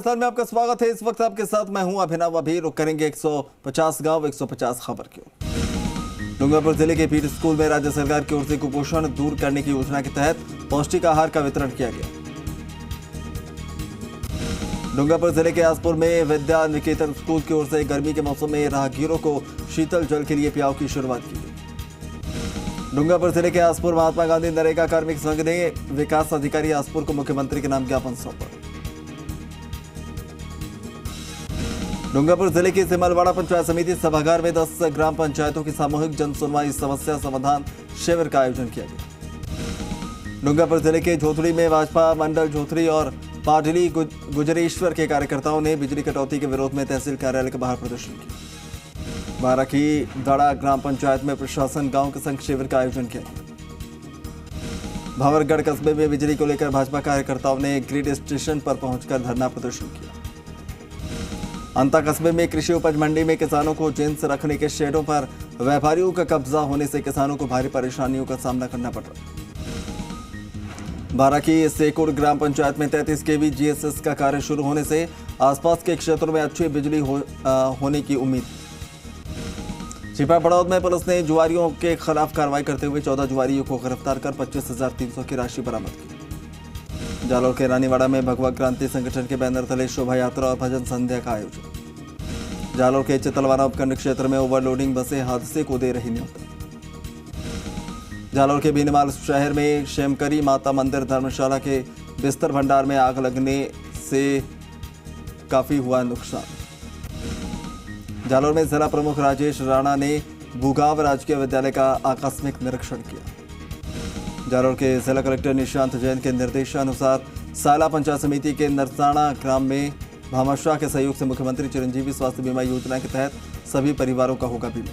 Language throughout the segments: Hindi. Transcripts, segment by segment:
पाकिस्तान में आपका स्वागत है। इस वक्त आपके साथ मैं हूं अभिनव। अभी रुक करेंगे 150 गांव 150 खबर की ओर। डूंगरपुर जिले के पीर स्कूल में राज्य सरकार की ओर से कुपोषण दूर करने की योजना के तहत पौष्टिक आहार का वितरण किया गया। डूंगरपुर जिले के आसपुर में विद्या निकेतन स्कूल की ओर से गर्मी के मौसम में राहगीरों को शीतल जल के लिए पियाव की शुरुआत की गई। डूंगरपुर जिले के आसपुर महात्मा गांधी नरेगा कार्मिक संघ ने विकास अधिकारी आसपुर को मुख्यमंत्री के नाम ज्ञापन सौंपा। डूंगरपुर जिले की सिमलवाड़ा पंचायत समिति सभागार में 10 ग्राम पंचायतों की सामूहिक जन सुनवाई समस्या समाधान शिविर का आयोजन किया गया। डूंगरपुर जिले के झोथड़ी में भाजपा मंडल झोथड़ी और पाटली गुजरेश्वर के कार्यकर्ताओं ने बिजली कटौती के विरोध में तहसील कार्यालय के बाहर प्रदर्शन किया। बारा की दड़ा ग्राम पंचायत में प्रशासन गांव के संघ शिविर का आयोजन किया गया। भंवरगढ़ कस्बे में बिजली को लेकर भाजपा कार्यकर्ताओं ने ग्रिड स्टेशन पर पहुंचकर धरना प्रदर्शन किया। अंता कस्बे में कृषि उपज मंडी में किसानों को जींस रखने के शेडों पर व्यापारियों का कब्जा होने से किसानों को भारी परेशानियों का सामना करना पड़ रहा है। बारा की सेकुड़ ग्राम पंचायत में 33 केवी जीएसएस का कार्य शुरू होने से आसपास के क्षेत्रों में अच्छी बिजली होने की उम्मीद है। छिपा बड़ौद में पुलिस ने जुआरियों के खिलाफ कार्रवाई करते हुए 14 जुआरियों को गिरफ्तार कर 25,300 की राशि बरामद की। जालोर के रानीवाड़ा में भगवा क्रांति संगठन के बैनर तले शोभा यात्रा और भजन संध्या का आयोजन। जालोर के चितलवाना उपखंड क्षेत्र में ओवरलोडिंग बसें हादसे को दे रही न्योता। जालोर के बीनमाल शहर में शेमकरी माता मंदिर धर्मशाला के बिस्तर भंडार में आग लगने से काफी हुआ नुकसान। जालोर में जिला प्रमुख राजेश राणा ने बुगाव राजकीय विद्यालय का आकस्मिक निरीक्षण किया। जालोर के जिला कलेक्टर निशांत जैन के निर्देशानुसार साला पंचायत समिति के नरसाणा ग्राम में भामाशाह के सहयोग से मुख्यमंत्री चिरंजीवी स्वास्थ्य बीमा योजना के तहत सभी परिवारों का होगा बीमा।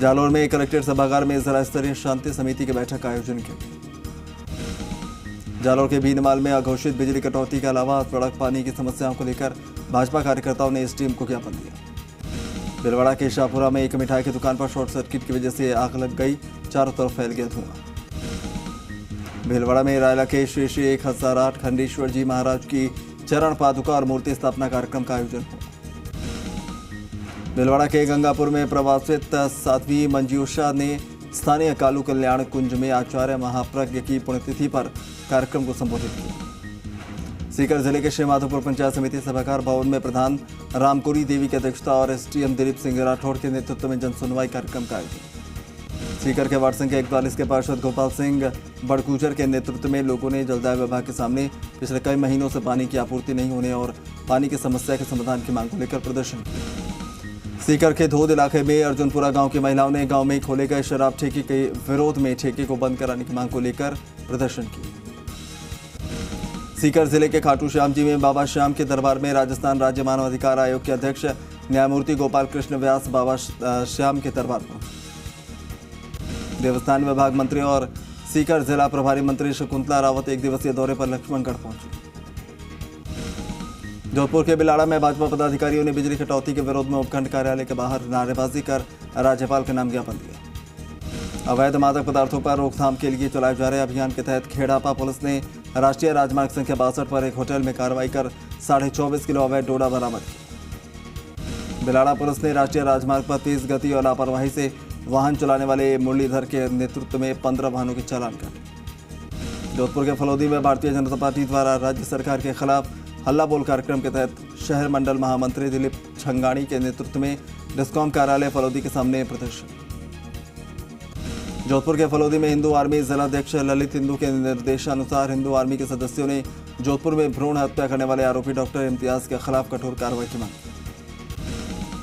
जालोर में कलेक्ट्रेट सभागार में जिला स्तरीय शांति समिति की बैठक का आयोजन किया। जालोर के भीनमाल में अघोषित बिजली कटौती के अलावा सड़क पानी की समस्याओं को लेकर भाजपा कार्यकर्ताओं ने एसडीएम को ज्ञापन दिया। बिलवाड़ा के शाहपुरा में एक मिठाई की दुकान पर शॉर्ट सर्किट की वजह से आग लग गई, चारों तरफ फैल गया धुआं। भीलवाड़ा में रायला के श्री श्री 1008 खंडेश्वर जी महाराज की चरण पादुका और मूर्ति स्थापना कार्यक्रम का आयोजन हुआ। भीलवाड़ा के गंगापुर में प्रवासित साध्वी मंजूषा ने स्थानीय कालू कल्याण कुंज में आचार्य महाप्रज्ञ की पुण्यतिथि पर कार्यक्रम को संबोधित किया। सीकर जिले के श्रीमाधोपुर पंचायत समिति सभागार भवन में प्रधान रामकुरी देवी की अध्यक्षता और एसडीएम दिलीप सिंह राठौड़ के नेतृत्व में जनसुनवाई कार्यक्रम का आयोजन। सीकर के वार्ड संख्या 41 के पार्षद गोपाल सिंह बड़कूचर के नेतृत्व में लोगों ने जलदाय विभाग के सामने पिछले कई महीनों से पानी की आपूर्ति नहीं होने और पानी की समस्या के समाधान की मांग को लेकर प्रदर्शन किया। सीकर के धोद इलाके में अर्जुनपुरा गांव की महिलाओं ने गांव में खोले गए शराब ठेके के विरोध में ठेके को बंद कराने की मांग को लेकर प्रदर्शन किया। सीकर जिले के खाटू श्याम जी में बाबा श्याम के दरबार में राजस्थान राज्य मानव अधिकार आयोग के अध्यक्ष न्यायमूर्ति गोपाल कृष्ण व्यास बाबा श्याम के दरबार पहुंचे। देवस्थान विभाग मंत्री और सीकर जिला प्रभारी मंत्री शकुंतला रावत एक दिवसीय दौरे पर लक्ष्मणगढ़ पहुंचे। जोधपुर के बिलाड़ा में भाजपा पदाधिकारियों ने बिजली कटौती के विरोध में उपखंड कार्यालय के बाहर नारेबाजी कर राज्यपाल के नाम ज्ञापन दिया। अवैध मादक पदार्थों पर रोकथाम के लिए चलाए जा रहे अभियान के तहत खेड़ापा पुलिस ने राष्ट्रीय राजमार्ग संख्या 62 पर एक होटल में कार्रवाई कर 24.5 किलो अवैध डोडा बरामद किया। बिलाड़ा पुलिस ने राष्ट्रीय राजमार्ग पर तेज गति और लापरवाही से वाहन चलाने वाले मुरलीधर के नेतृत्व में 15 वाहनों के चालान काटे। जोधपुर के फलौदी में भारतीय जनता पार्टी द्वारा राज्य सरकार के खिलाफ हल्ला बोल कार्यक्रम के तहत शहर मंडल महामंत्री दिलीप छंगाणी के नेतृत्व में डिस्कॉम कार्यालय फलौदी के सामने प्रदर्शन। जोधपुर के फलौदी में हिंदू आर्मी जिलाध्यक्ष ललित हिंदू के निर्देशानुसार हिंदू आर्मी के सदस्यों ने जोधपुर में भ्रूण हत्या करने वाले आरोपी डॉक्टर इम्तियाज के खिलाफ कठोर कार्रवाई की मांग की।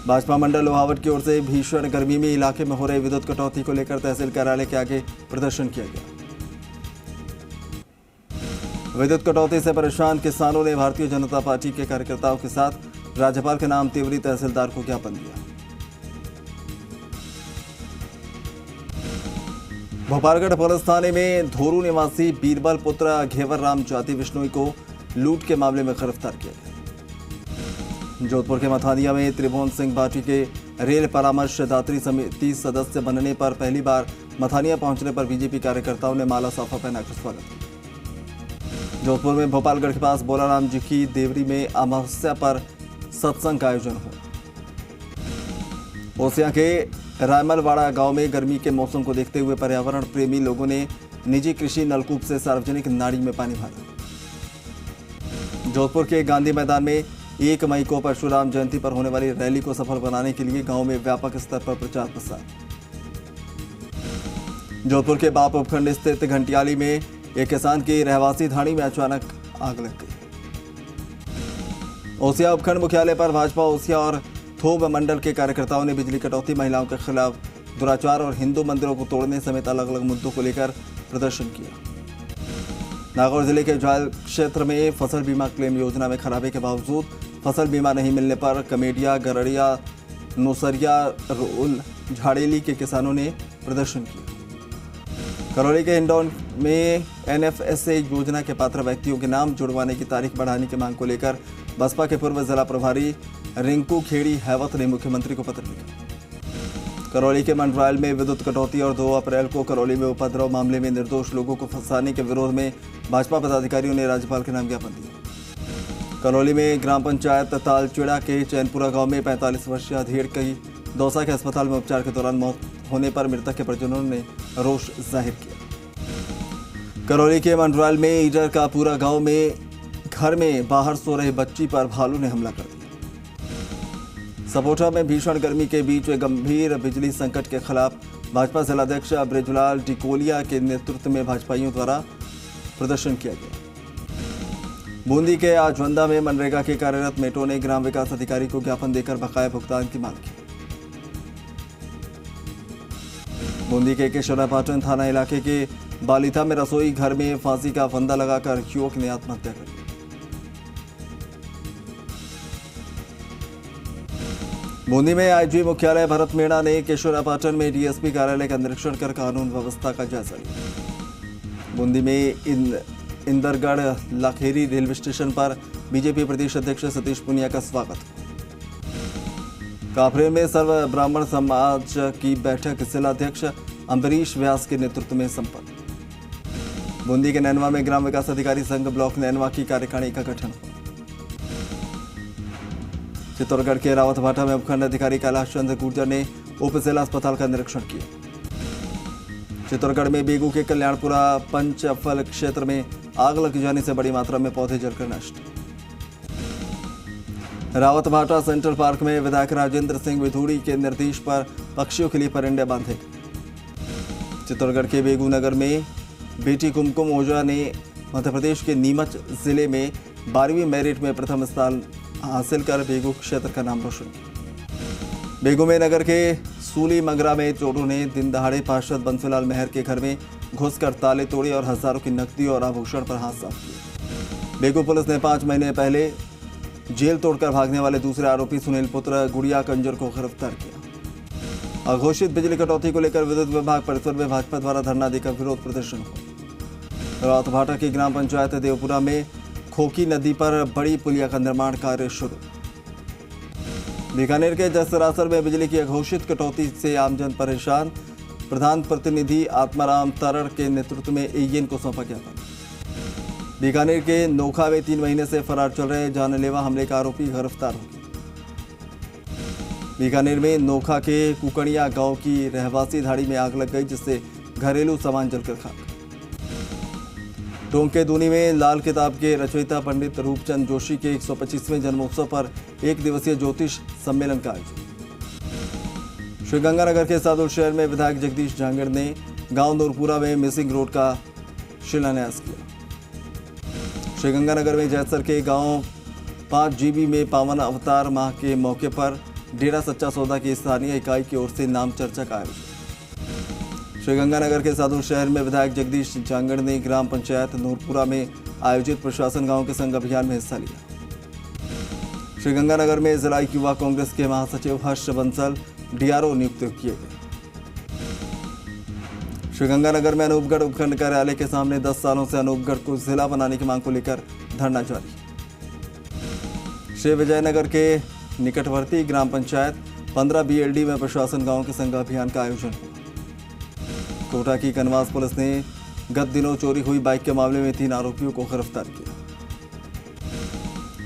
भाजपा मंडल लोहावट की ओर से भीषण गर्मी में इलाके में हो रहे विद्युत कटौती को लेकर तहसील कार्यालय के आगे प्रदर्शन किया गया। विद्युत कटौती से परेशान किसानों ने भारतीय जनता पार्टी के कार्यकर्ताओं के साथ राज्यपाल के नाम तिवरी तहसीलदार को ज्ञापन दिया। भोपालगढ़ पुलिस थाने में धोरू निवासी बीरबल पुत्र घेवर राम जाति बिश्नोई को लूट के मामले में गिरफ्तार किया गया। जोधपुर के मथानिया में त्रिभुवन सिंह पार्टी के रेल परामर्शदात्री समिति सदस्य बनने पर पहली बार मथानिया पहुंचने पर बीजेपी कार्यकर्ताओं ने माला साफा पहनाकर स्वागत किया। जोधपुर में भोपालगढ़ के पास बोलाराम जी की देवरी में अमावस्या पर सत्संग का आयोजन हुआ। ओसिया के रायमलवाड़ा गांव में गर्मी के मौसम को देखते हुए पर्यावरण प्रेमी लोगों ने निजी कृषि नलकूप से सार्वजनिक नाली में पानी भरा। जोधपुर के गांधी मैदान में 1 मई को परशुराम जयंती पर होने वाली रैली को सफल बनाने के लिए गांव में व्यापक स्तर पर प्रचार प्रसार। जोधपुर के बाप उपखंड स्थित घंटियाली में एक किसान की रहवासी धाड़ी में अचानक आग लग गई। ओसिया उपखंड मुख्यालय पर भाजपा ओसिया और थोब मंडल के कार्यकर्ताओं ने बिजली कटौती, महिलाओं के खिलाफ दुराचार और हिंदू मंदिरों को तोड़ने समेत अलग अलग मुद्दों को लेकर प्रदर्शन किया। नागौर जिले के जायल क्षेत्र में फसल बीमा क्लेम योजना में खराबी के बावजूद फसल बीमा नहीं मिलने पर कमेडिया, गरड़िया, नोसरिया, रोल, झाड़ेली के किसानों ने प्रदर्शन किया। करौली के हिंडौन में NFSA योजना के पात्र व्यक्तियों के नाम जुड़वाने की तारीख बढ़ाने की मांग को लेकर बसपा के पूर्व जिला प्रभारी रिंकू खेड़ी हैवत ने मुख्यमंत्री को पत्र लिखा। करौली के मंडरायल में विद्युत कटौती और 2 अप्रैल को करौली में उपद्रव मामले में निर्दोष लोगों को फंसाने के विरोध में भाजपा पदाधिकारियों ने राज्यपाल के नाम ज्ञापन दिया। करौली में ग्राम पंचायत तालचेड़ा के चैनपुरा गांव में 45 वर्षीय अधेड़ की दौसा के अस्पताल में उपचार के दौरान मौत होने पर मृतक के परिजनों ने रोष जाहिर किया। करौली के मंडरायल में ईडर का पूरा गांव में घर में बाहर सो रहे बच्ची पर भालू ने हमला कर दिया। सपोटा में भीषण गर्मी के बीच गंभीर बिजली संकट के खिलाफ भाजपा जिलाध्यक्ष ब्रिजलाल डिकोलिया के नेतृत्व में भाजपाइयों द्वारा प्रदर्शन किया गया। बूंदी के आजवंदा में मनरेगा के कार्यरत मेटो ने ग्राम विकास अधिकारी को ज्ञापन देकर बकाया भुगतान की मांग की। बूंदी के केशवरापाटन थाना इलाके के बालिथा में रसोई घर में फांसी का फंदा लगाकर युवक ने आत्महत्या कर ली। बूंदी में आईजी मुख्यालय भरत मीणा ने केशवरापाटन में डीएसपी कार्यालय का निरीक्षण कर कानून व्यवस्था का जायजा लिया। बूंदी में इंदरगढ़ लाखेरी रेलवे स्टेशन पर बीजेपी प्रदेश अध्यक्ष सतीश पुनिया का स्वागत। काफरे में सर्व ब्राह्मण समाज की बैठक जिलाध्यक्ष अम्बरीश व्यास के नेतृत्व में संपन्न। बूंदी के नैनवा में ग्राम विकास अधिकारी संघ ब्लॉक नैनवा की कार्यकारिणी का गठन हुआ। चित्तौड़गढ़ के रावतभाटा में उपखंड अधिकारी कैलाश चंद्र गुर्जर ने उप जिला अस्पताल का निरीक्षण किया। चित्तौड़गढ़ में बेगू के कल्याणपुरा पंचफल क्षेत्र में आग लग जाने से बड़ी मात्रा में पौधे जलकर नष्ट। रावतभाटा सेंट्रल पार्क में विधायक राजेंद्र सिंह विधूड़ी के निर्देश पर पक्षियों के लिए परिंडे बांधे गए। चित्तौड़गढ़ के बेगू नगर में बेटी कुमकुम ओझा ने मध्य प्रदेश के नीमच जिले में 12वीं मेरिट में प्रथम स्थान हासिल कर बेगू क्षेत्र का नाम रोशन किया। बेगू में नगर के सूली मंगरा में चोरों ने दिन दहाड़े पार्षद बंसीलाल मेहर के घर में घुसकर ताले तोड़े और हजारों की नकदी और आभूषण पर हाथ साफ किए। बेगू पुलिस ने 5 महीने पहले जेल तोड़कर भागने वाले दूसरे आरोपी सुनील पुत्र गुड़िया कंजर को गिरफ्तार किया। अघोषित बिजली कटौती को लेकर विद्युत विभाग परिसर में भाजपा द्वारा धरना देकर विरोध प्रदर्शन हुआ। रावतभाटा की ग्राम पंचायत देवपुरा में खोकी नदी पर बड़ी पुलिया का निर्माण कार्य शुरू। बीकानेर के जसरासर में बिजली की अघोषित कटौती से आमजन परेशान। प्रधान प्रतिनिधि आत्माराम तरड़ के नेतृत्व में एएन को सौंपा ज्ञापन। बीकानेर के नोखा में 3 महीने से फरार चल रहे जानलेवा हमले का आरोपी गिरफ्तार हो गया। बीकानेर में नोखा के कुकड़िया गांव की रहवासी धाड़ी में आग लग गई, जिससे घरेलू सामान जलकर खाक। टोंक के दूनी में लाल किताब के रचयिता पंडित रूपचंद जोशी के 125वें जन्मोत्सव पर 1 दिवसीय ज्योतिष सम्मेलन का आयोजन। श्रीगंगानगर के सादुल शहर में विधायक जगदीश जांगड़ ने गांव नूरपुरा में मिसिंग रोड का शिलान्यास किया। श्रीगंगानगर में जैसर के गांव 5 GB में पावन अवतार माह के मौके पर डेरा सच्चा सौदा की स्थानीय इकाई की ओर से नाम चर्चा का आयोजन। श्रीगंगानगर के सादुल शहर में विधायक जगदीश जांगड़ ने ग्राम पंचायत नूरपुरा में आयोजित प्रशासन गांव के संघ अभियान में हिस्सा लिया। श्रीगंगानगर में जिला युवा कांग्रेस के महासचिव हर्ष बंसल DRO नियुक्त किए गए। श्रीगंगानगर में अनूपगढ़ उपखंड कार्यालय के सामने 10 सालों से अनूपगढ़ को जिला बनाने की मांग को लेकर धरना जारी। श्री विजयनगर के निकटवर्ती ग्राम पंचायत 15 BLD में प्रशासन गांव के संघ अभियान का आयोजन हुआ। कोटा की कनवास पुलिस ने गत दिनों चोरी हुई बाइक के मामले में 3 आरोपियों को गिरफ्तार किया।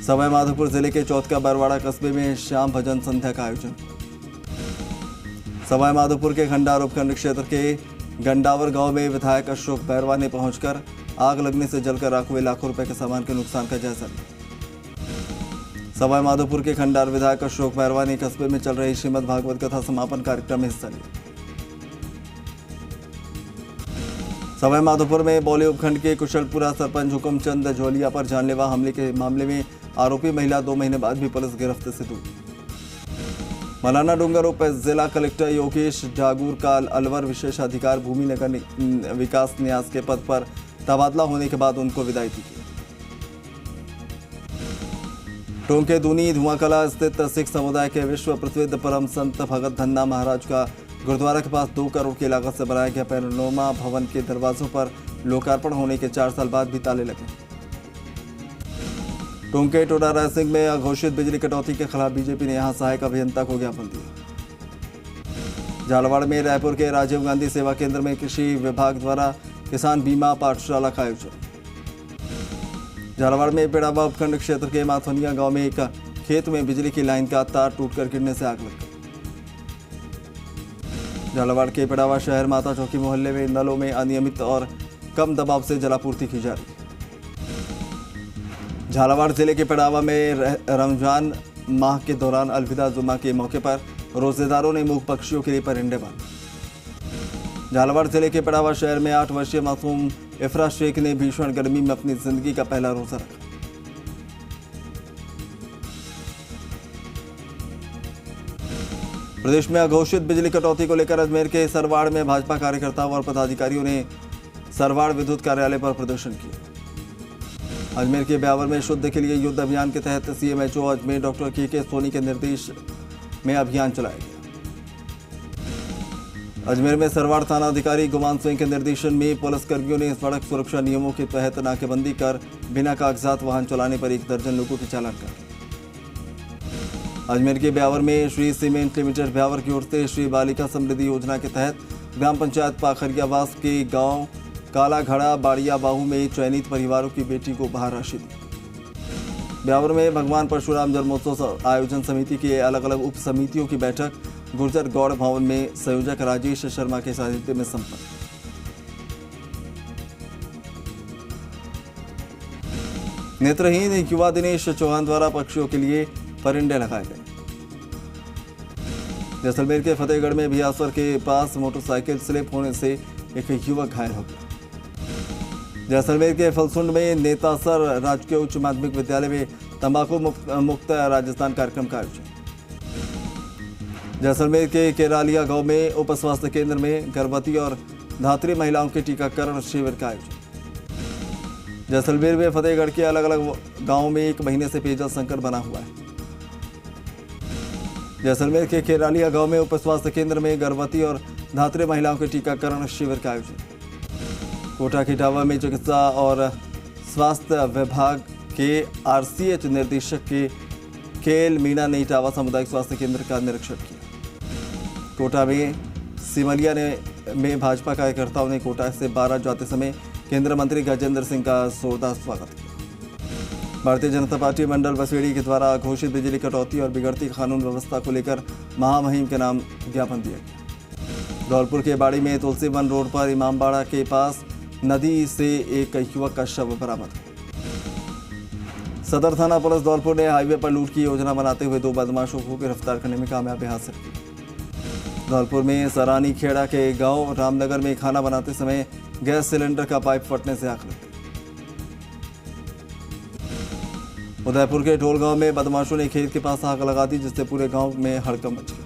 सवाई माधोपुर जिले के चौथका बरवाड़ा कस्बे में श्याम भजन संध्या का आयोजन। सवाई माधोपुर के खंडार उपखंड क्षेत्र के गंडावर गांव में विधायक अशोक बैरवा ने पहुंचकर आग लगने से जलकर राख हुए लाखों रुपए के सामान के नुकसान का जायजा लिया। सवाई माधोपुर के खंडार विधायक अशोक बैरवा ने कस्बे में चल रही श्रीमद् भागवत कथा समापन कार्यक्रम में हिस्सा लिया। सवाई माधोपुर में बौली उपखंड के कुशलपुरा सरपंच हुकुमचंद जोलिया पर जानलेवा हमले के मामले में आरोपी महिला 2 महीने बाद भी पुलिस गिरफ्त से दूर। मलाना डूंगर उप जिला कलेक्टर योगेश जागूर का अलवर विशेषाधिकार भूमि नगर विकास न्यास के पद पर तबादला होने के बाद उनको विदाई दी गई। टोंक के दूनी धुआंकला स्थित सिख समुदाय के विश्व प्रसिद्ध परम संत भगत धन्ना महाराज का गुरुद्वारा के पास 2 करोड़ की लागत से बनाया गया पैनोरमा भवन के दरवाजों पर लोकार्पण होने के 4 साल बाद भी ताले लगे। टोंक के टोडा रायसिंह में अघोषित बिजली कटौती के खिलाफ बीजेपी ने यहां सहायक अभियंता को ज्ञापन दिया। झालावाड़ में रायपुर के राजीव गांधी सेवा केंद्र में कृषि विभाग द्वारा किसान बीमा पाठशाला का आयोजन। झालावाड़ में पेड़ावा उपखंड क्षेत्र के माथोनिया गांव में एक खेत में बिजली की लाइन का तार टूटकर गिरने से आग लग गई। झालावाड़ के पेड़ावा शहर माता चौकी मोहल्ले में नलों में अनियमित और कम दबाव से जलापूर्ति की जा रही है। झालावाड़ जिले के पेड़ावा में रमजान माह के दौरान अलविदा जुमा के मौके पर रोजेदारों ने मूक पक्षियों के लिए परिंदे बांधे। झालावाड़ जिले के पेड़ावा शहर में 8 वर्षीय मासूम इफ्रा शेख ने भीषण गर्मी में अपनी जिंदगी का पहला रोजा रखा। प्रदेश में अघोषित बिजली कटौती को लेकर अजमेर के सरवाड़ में भाजपा कार्यकर्ताओं और पदाधिकारियों ने सरवाड़ विद्युत कार्यालय पर प्रदर्शन किया। अजमेर के ब्यावर में शुद्ध के लिए युद्ध अभियान के तहत सीएमएचओ अजमेर डॉक्टर के सोनी के निर्देश में अभियान चलाया गया। अजमेर में सरवाड़ थाना अधिकारी गुमान सिंह के निर्देशन में पुलिसकर्मियों ने सड़क सुरक्षा नियमों के तहत नाकेबंदी कर बिना कागजात वाहन चलाने पर 1 दर्जन लोगों के चालान काटे। अजमेर के ब्यावर में श्री सीमेंट लिमिटेड ब्यावर की ओर से श्री बालिका समृद्धि योजना के तहत ग्राम पंचायत पाखरियावास के गांव काला घड़ा बाड़िया बाहू में चयनित परिवारों की बेटी को उपहार राशि दी। ब्यावर में भगवान परशुराम जन्मोत्सव आयोजन समिति की अलग अलग उप समितियों की बैठक गुर्जर गौड़ भवन में संयोजक राजेश शर्मा के सानिध्य में संपन्न। नेत्रहीन युवा दिनेश चौहान द्वारा पक्षियों के लिए परिंदे लगाए गए। जैसलमेर के फतेहगढ़ में भियासर के पास मोटरसाइकिल स्लिप होने से एक युवक घायल हो गया। जैसलमेर के फलसुंड में नेतासर राजकीय उच्च माध्यमिक विद्यालय में तंबाकू मुक्त राजस्थान कार्यक्रम का आयोजन। जैसलमेर के केरालिया गांव में उप स्वास्थ्य केंद्र में गर्भवती और धात्री महिलाओं के टीकाकरण शिविर का आयोजन। जैसलमेर में फतेहगढ़ के अलग अलग गांवों में 1 महीने से पेयजल संकट बना हुआ है। जैसलमेर के केरालिया गांव में उप स्वास्थ्य केंद्र में गर्भवती और धात्री महिलाओं के टीकाकरण शिविर का आयोजन। कोटा के इटावा में चिकित्सा और स्वास्थ्य विभाग के आरसीएच निदेशक के केएल मीणा ने इटावा सामुदायिक स्वास्थ्य केंद्र का निरीक्षण किया। कोटा में सिमलिया में भाजपा कार्यकर्ताओं ने कोटा से 12 जाते समय केंद्रीय मंत्री गजेंद्र सिंह का जोरदार स्वागत किया। भारतीय जनता पार्टी मंडल बसेड़ी के द्वारा घोषित बिजली कटौती और बिगड़ती कानून व्यवस्था को लेकर महामहिम के नाम ज्ञापन दिया गया। धौलपुर के बाड़ी में तुलसी वन रोड पर इमामबाड़ा के पास नदी से एक युवक का शव बरामद। सदर थाना पुलिस धौलपुर ने हाईवे पर लूट की योजना बनाते हुए 2 बदमाशों को गिरफ्तार करने में कामयाबी हासिल की। धौलपुर में सरानी खेड़ा के गांव रामनगर में खाना बनाते समय गैस सिलेंडर का पाइप फटने से आग लग गई। उदयपुर के ढोल गांव में बदमाशों ने खेत के पास आग लगा दी, जिससे पूरे गांव में हड़कंप मच गया।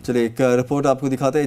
चलिए एक रिपोर्ट आपको दिखाते हैं।